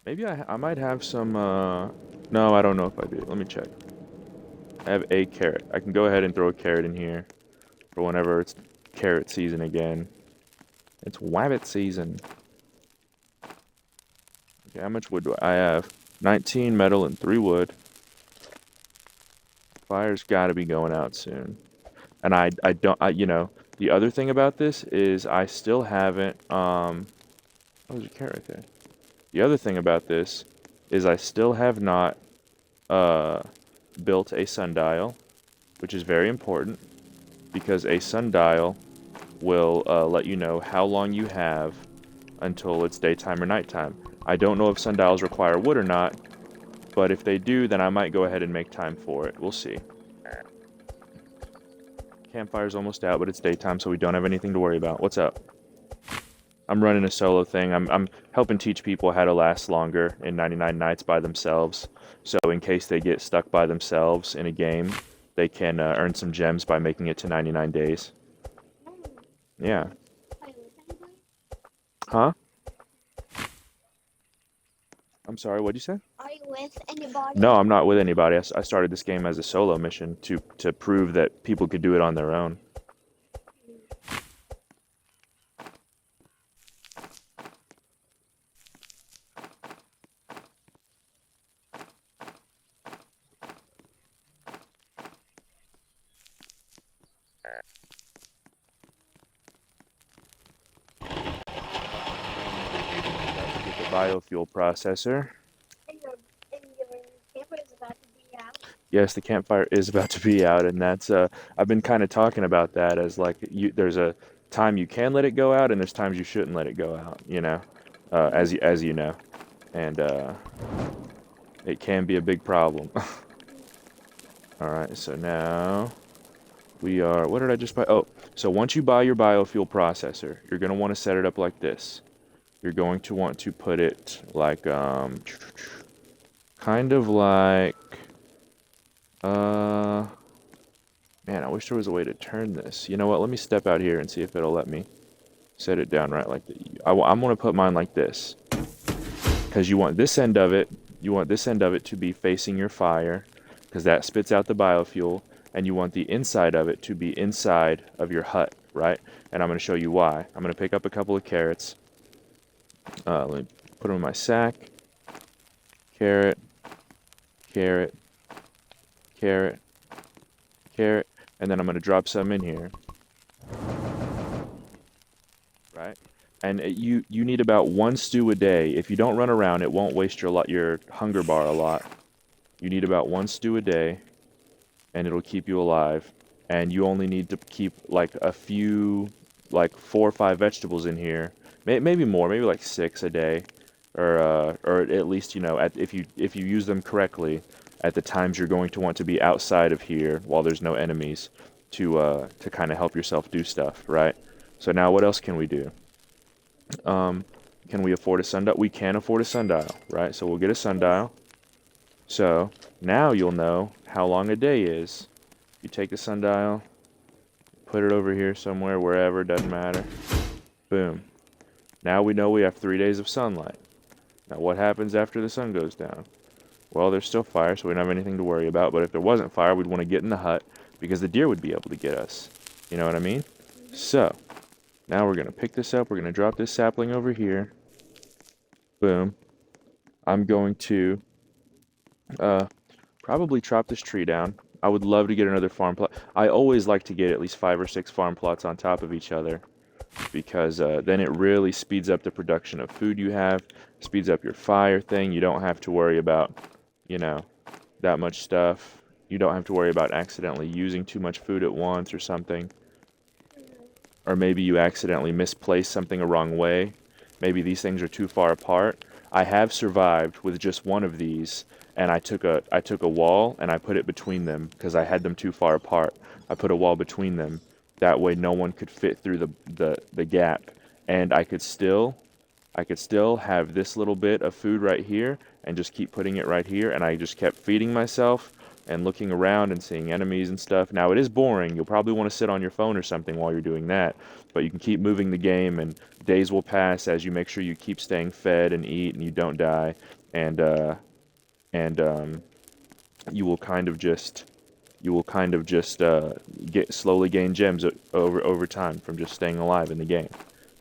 maybe I might have some, no, I don't know if I do. Let me check. I have a carrot. I can go ahead and throw a carrot in here for whenever it's carrot season again. It's wabbit season. Okay, how much wood do I have? 19 metal and 3 wood. Fire's got to be going out soon. And you know, the other thing about this is I still haven't, oh, there's a carrot right there. The other thing about this is I still have not, built a sundial, which is very important, because a sundial will, let you know how long you have until it's daytime or nighttime. I don't know if sundials require wood or not, but if they do, then I might go ahead and make time for it. We'll see. Campfire's almost out, but it's daytime, so we don't have anything to worry about. What's up? I'm running a solo thing. I'm helping teach people how to last longer in 99 nights by themselves. So in case they get stuck by themselves in a game, they can earn some gems by making it to 99 days. Yeah. Huh? I'm sorry, what'd you say? Are you with anybody? No, I'm not with anybody. I started this game as a solo mission to prove that people could do it on their own. Get the biofuel processor. And your camper is about to be out. Yes, the campfire is about to be out, and that's I've been kind of talking about that as like there's a time you can let it go out, and there's times you shouldn't let it go out. You know, as you know, and it can be a big problem. All right, so now we are. What did I just buy? Oh, so once you buy your biofuel processor, you're gonna want to set it up like this. You're going to want to put it like kind of like. Man, I wish there was a way to turn this. You know what? Let me step out here and see if it'll let me set it down right like that. I'm going to put mine like this, because you want this end of it. You want this end of it to be facing your fire, because that spits out the biofuel, and you want the inside of it to be inside of your hut, right? And I'm going to show you why. I'm going to pick up a couple of carrots. Let me put them in my sack. Carrot, carrot, carrot, carrot, and then I'm going to drop some in here, right? And you need about 1 stew a day. If you don't run around, it won't waste your hunger bar a lot. You need about 1 stew a day, and it'll keep you alive. And you only need to keep like a few, like 4 or 5 vegetables in here, maybe more, maybe like 6 a day, or at least, you know, if you use them correctly at the times you're going to want to be outside of here while there's no enemies, to kind of help yourself do stuff, right? So now what else can we do? Can we afford a sundial? We can afford a sundial, right? So we'll get a sundial. So now you'll know how long a day is. You take the sundial, put it over here somewhere, wherever, doesn't matter. Boom. Now we know we have 3 days of sunlight. Now what happens after the sun goes down? Well, there's still fire, so we don't have anything to worry about. But if there wasn't fire, we'd want to get in the hut, because the deer would be able to get us. You know what I mean? So, now we're going to pick this up. We're going to drop this sapling over here. Boom. I'm going to probably chop this tree down. I would love to get another farm plot. I always like to get at least 5 or 6 farm plots on top of each other because then it really speeds up the production of food you have, speeds up your fire thing. You don't have to worry about, you know, that much stuff. You don't have to worry about accidentally using too much food at once or something. Or maybe you accidentally misplace something a wrong way. Maybe these things are too far apart. I have survived with just one of these, and I took a wall and I put it between them because I had them too far apart. I put a wall between them. That way no one could fit through the gap, and I could still have this little bit of food right here and just keep putting it right here, and I just kept feeding myself and looking around and seeing enemies and stuff. Now, it is boring. You'll probably want to sit on your phone or something while you're doing that, but you can keep moving the game, and days will pass as you make sure you keep staying fed and eat and you don't die, and you will kind of just get slowly gain gems over time from just staying alive in the game,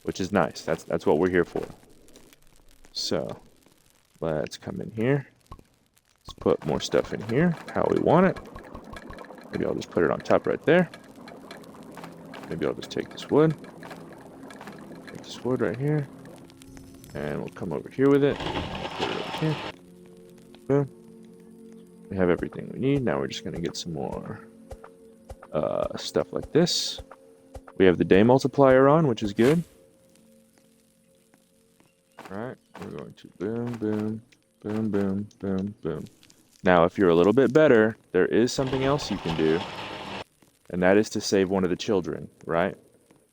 which is nice. That's what we're here for. So, let's come in here. Let's put more stuff in here, how we want it. Maybe I'll just put it on top right there. Maybe I'll just take this wood. Take this wood right here. And we'll come over here with it. Put it over here. Boom. We have everything we need. Now we're just going to get some more stuff like this. We have the day multiplier on, which is good. Alright, we're going to boom, boom, boom, boom, boom, boom. Now, if you're a little bit better, there is something else you can do, and that is to save one of the children, right?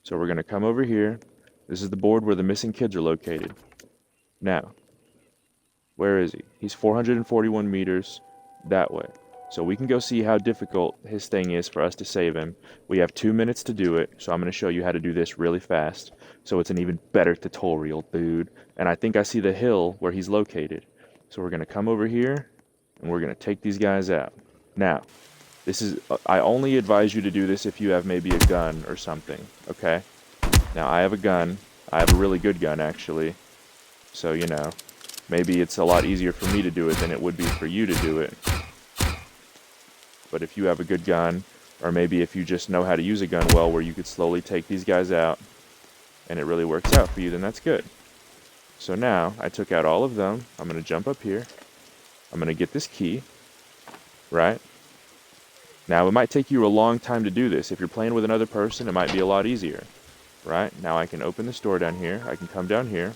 So we're going to come over here. This is the board where the missing kids are located. Now, where is he? He's 441 meters that way. So we can go see how difficult his thing is for us to save him. We have 2 minutes to do it, so I'm going to show you how to do this really fast. So it's an even better tutorial, dude. And I think I see the hill where he's located. So we're going to come over here, and we're going to take these guys out. Now, I only advise you to do this if you have maybe a gun or something, okay? Now, I have a gun. I have a really good gun, actually. So, you know, maybe it's a lot easier for me to do it than it would be for you to do it. But if you have a good gun, or maybe if you just know how to use a gun well where you could slowly take these guys out, and it really works out for you, then that's good. So now, I took out all of them. I'm going to jump up here. I'm going to get this key, right? Now, it might take you a long time to do this. If you're playing with another person, it might be a lot easier, right? Now I can open this door down here. I can come down here.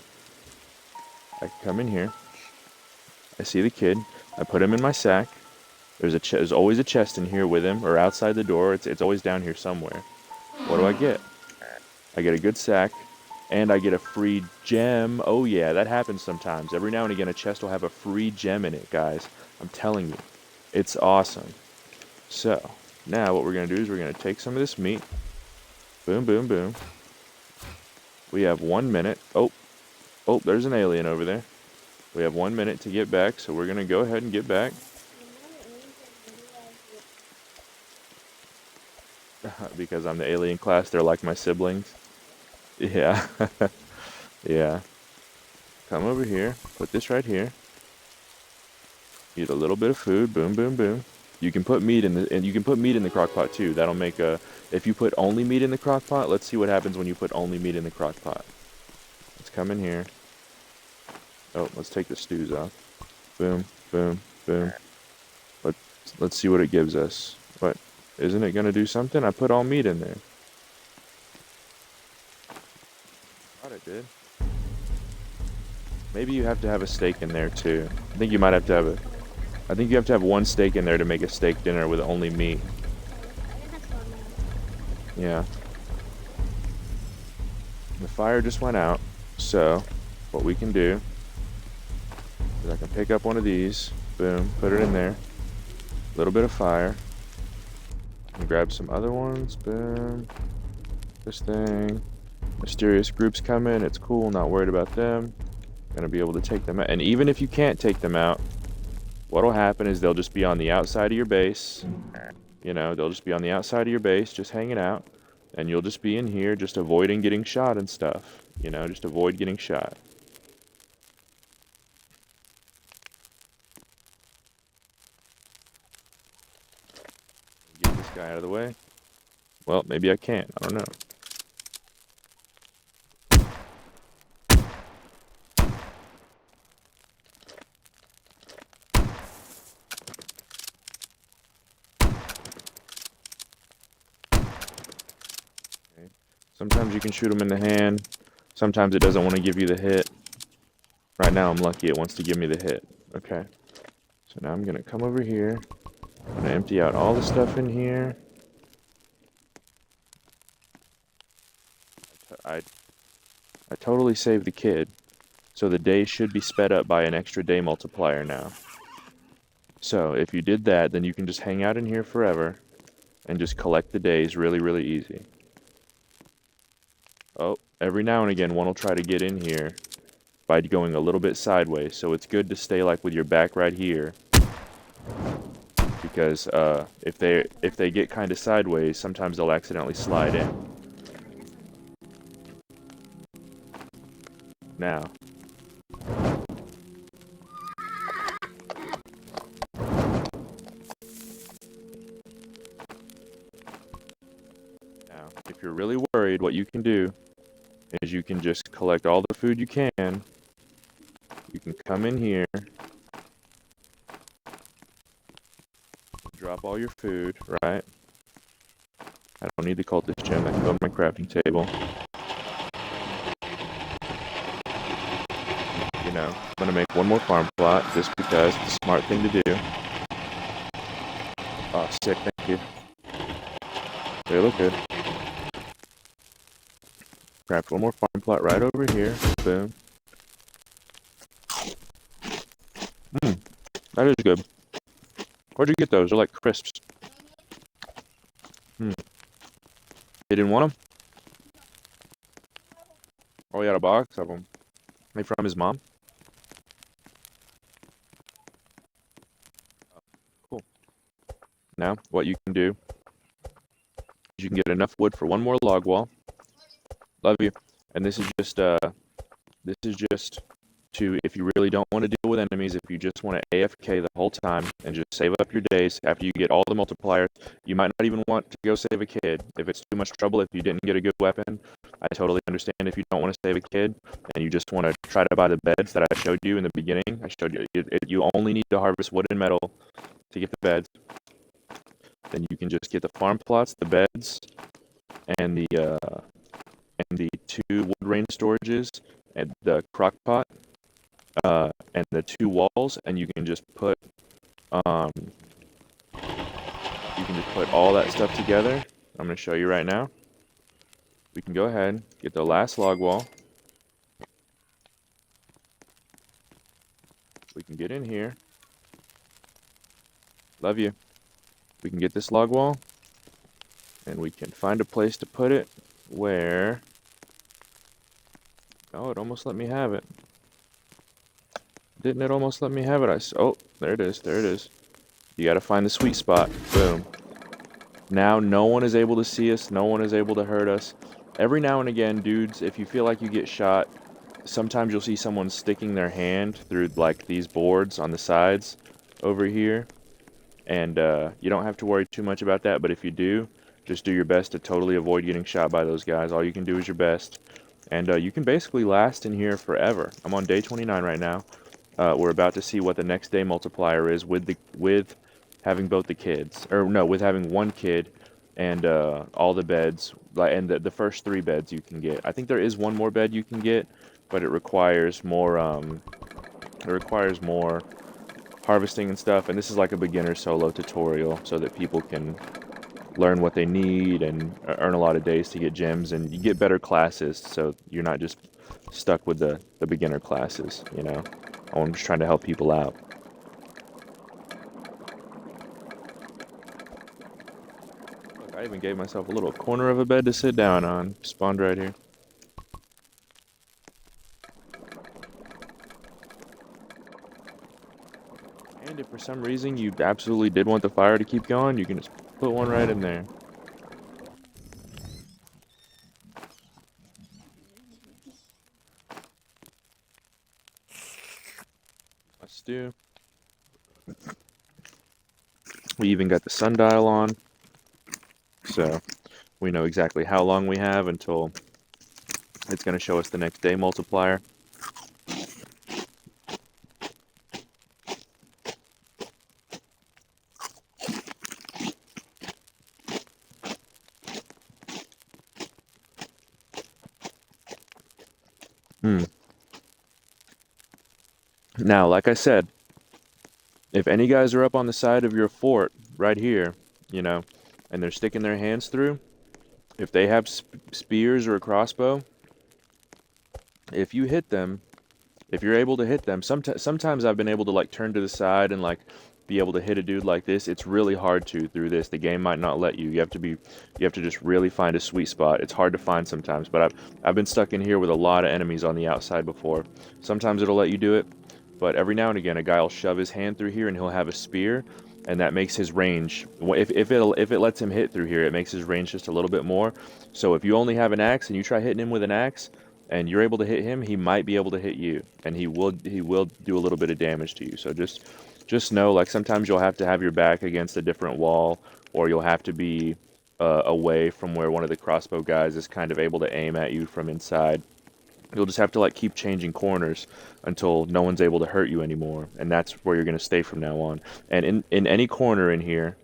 I can come in here. I see the kid. I put him in my sack. There's always a chest in here with him, or outside the door. It's always down here somewhere. What do I get? I get a good sack, and I get a free gem. Oh yeah, that happens sometimes. Every now and again, a chest will have a free gem in it, guys. I'm telling you. It's awesome. So, now what we're going to do is we're going to take some of this meat. Boom, boom, boom. We have 1 minute. Oh, there's an alien over there. We have 1 minute to get back, so we're going to go ahead and get back. Because I'm the alien class, they're like my siblings. Yeah. Yeah. Come over here. Put this right here. Eat a little bit of food. Boom, boom, boom. You can put meat in the crock pot too. That'll make if you put only meat in the crock pot, let's see what happens when you put only meat in the crock pot. Let's come in here. Oh, let's take the stews off. Boom, boom, boom. Let's see what it gives us. What? Isn't it gonna do something? I put all meat in there. Thought it did. Maybe you have to have a steak in there too. I think you might have to have I think you have to have one steak in there to make a steak dinner with only meat. Yeah. The fire just went out, so what we can do is I can pick up one of these, boom, put it in there, a little bit of fire, and grab some other ones, boom, this thing. Mysterious groups come in, it's cool, not worried about them. Gonna be able to take them out, and even if you can't take them out, what'll happen is they'll just be on the outside of your base, You know, they'll just be on the outside of your base, just hanging out, and you'll just be in here, just avoiding getting shot and stuff. You know, just avoid getting shot. Get this guy out of the way. Well, maybe I can't. I don't know. Okay. Sometimes you can shoot them in the hand. Sometimes it doesn't want to give you the hit. Right now I'm lucky it wants to give me the hit. Okay. So now I'm going to come over here. I'm going to empty out all the stuff in here. I totally saved the kid. So the day should be sped up by an extra day multiplier now. So if you did that, then you can just hang out in here forever and just collect the days really, really easy. Oh, every now and again one will try to get in here by going a little bit sideways. So it's good to stay like with your back right here. Because if they get kind of sideways, sometimes they'll accidentally slide in. Now, if you're really worried, what you can do is you can just collect all the food you can. You can come in here, drop all your food, right? I don't need the cultist gem, I can go on my crafting table. You know, I'm gonna make one more farm plot just because it's a smart thing to do. Oh, sick, thank you. They look good. Craft one more farm plot right over here. Boom. That is good. Where'd you get those? They're like crisps. They didn't want them? Oh, he had a box of them. They from his mom? Cool. Now, what you can do is you can get enough wood for one more log wall. Love you. And this is just to, if you really don't want to deal with enemies, if you just want to AFK the whole time and just save up your days after you get all the multipliers, you might not even want to go save a kid. If it's too much trouble, if you didn't get a good weapon, I totally understand if you don't want to save a kid and you just want to try to buy the beds that I showed you in the beginning. I showed you, you only need to harvest wood and metal to get the beds. Then you can just get the farm plots, the beds, and the 2 wood rain storages, and the crock pot, and the 2 walls, and you can just put all that stuff together. I'm going to show you right now. We can go ahead, get the last log wall. We can get in here. Love you. We can get this log wall, and we can find a place to put it where... Oh, it almost let me have it. Didn't it almost let me have it? Oh, there it is, there it is. You gotta find the sweet spot. Boom. Now no one is able to see us, no one is able to hurt us. Every now and again, dudes, if you feel like you get shot, sometimes you'll see someone sticking their hand through like these boards on the sides over here. And you don't have to worry too much about that, but if you do, just do your best to totally avoid getting shot by those guys. All you can do is your best. And you can basically last in here forever. I'm on day 29 right now. We're about to see what the next day multiplier is with having both the kids, or no, with having one kid and all the beds, and the first 3 beds you can get. I think there is one more bed you can get, but it requires more. Harvesting and stuff. And this is like a beginner solo tutorial, so that people can learn what they need and earn a lot of days to get gems, and you get better classes, so you're not just stuck with the beginner classes, you know. I'm just trying to help people out. Look, I even gave myself a little corner of a bed to sit down on. Spawned right here. And if for some reason you absolutely did want the fire to keep going, you can just put one right in there. My stew. We even got the sundial on, so we know exactly how long we have until it's going to show us the next day multiplier. Hmm. Now, like I said, if any guys are up on the side of your fort right here, you know, and they're sticking their hands through, if they have spears or a crossbow, if you hit them, if you're able to hit them, sometimes I've been able to like turn to the side and like be able to hit a dude like this. It's really hard to through this. The game might not let you. You have to just really find a sweet spot. It's hard to find sometimes, but I've been stuck in here with a lot of enemies on the outside before. Sometimes it'll let you do it, but every now and again a guy will shove his hand through here and he'll have a spear, and that makes his range. If it lets him hit through here, it makes his range just a little bit more. So if you only have an axe and you try hitting him with an axe, and you're able to hit him, he might be able to hit you, and he will do a little bit of damage to you. So just know, like, sometimes you'll have to have your back against a different wall, or you'll have to be away from where one of the crossbow guys is kind of able to aim at you from inside. You'll just have to like keep changing corners until no one's able to hurt you anymore, and that's where you're going to stay from now on. And in any corner in here,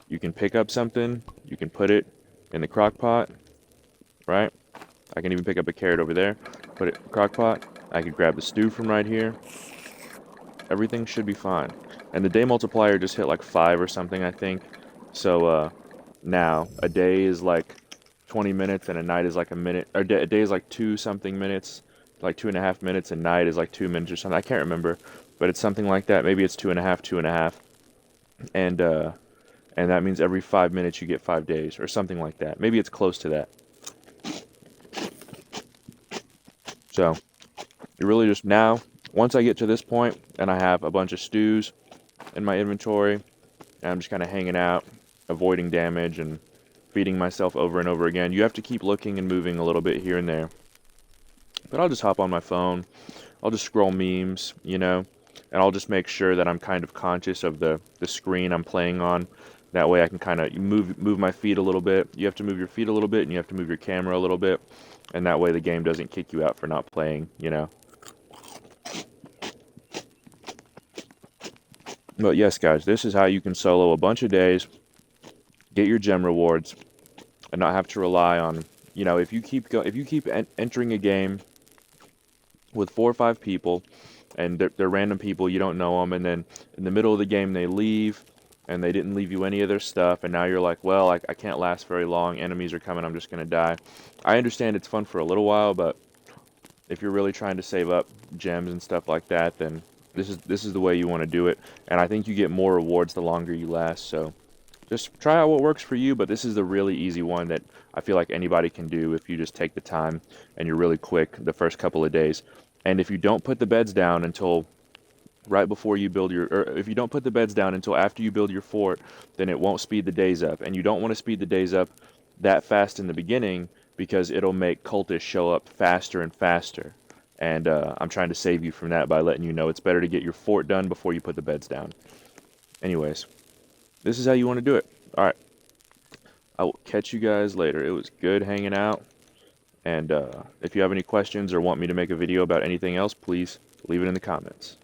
you can pick up something, you can put it in the crock pot, right? I can even pick up a carrot over there, put it in the crock pot. I could grab the stew from right here. Everything should be fine. And the day multiplier just hit like 5 or something, I think. So now a day is like 20 minutes and a night is like a minute. Or a day is like 2 something minutes, like 2.5 minutes, and night is like 2 minutes or something. I can't remember, but it's something like that. Maybe it's 2.5, 2.5, and that means every 5 minutes you get 5 days or something like that. Maybe it's close to that. So you really just now, once I get to this point and I have a bunch of stews in my inventory, and I'm just kind of hanging out, avoiding damage and feeding myself over and over again. You have to keep looking and moving a little bit here and there. But I'll just hop on my phone. I'll just scroll memes, you know, and I'll just make sure that I'm kind of conscious of the screen I'm playing on. That way I can kind of move my feet a little bit. You have to move your feet a little bit, and you have to move your camera a little bit. And that way the game doesn't kick you out for not playing, you know. But yes, guys, this is how you can solo a bunch of days, get your gem rewards, and not have to rely on, you know, if you keep entering a game with 4 or 5 people, and they're random people, you don't know them, and then in the middle of the game they leave, and they didn't leave you any of their stuff, and now you're like, well, I can't last very long, enemies are coming, I'm just going to die. I understand it's fun for a little while, but if you're really trying to save up gems and stuff like that, then this is the way you want to do it, and I think you get more rewards the longer you last, so just try out what works for you, but this is the really easy one that I feel like anybody can do if you just take the time and you're really quick the first couple of days. And if you don't put the beds down until right before you build your, or if you don't put the beds down until after you build your fort, then it won't speed the days up. And you don't want to speed the days up that fast in the beginning because it'll make cultists show up faster and faster. And I'm trying to save you from that by letting you know it's better to get your fort done before you put the beds down. Anyways, this is how you want to do it. All right. I will catch you guys later. It was good hanging out. And if you have any questions or want me to make a video about anything else, please leave it in the comments.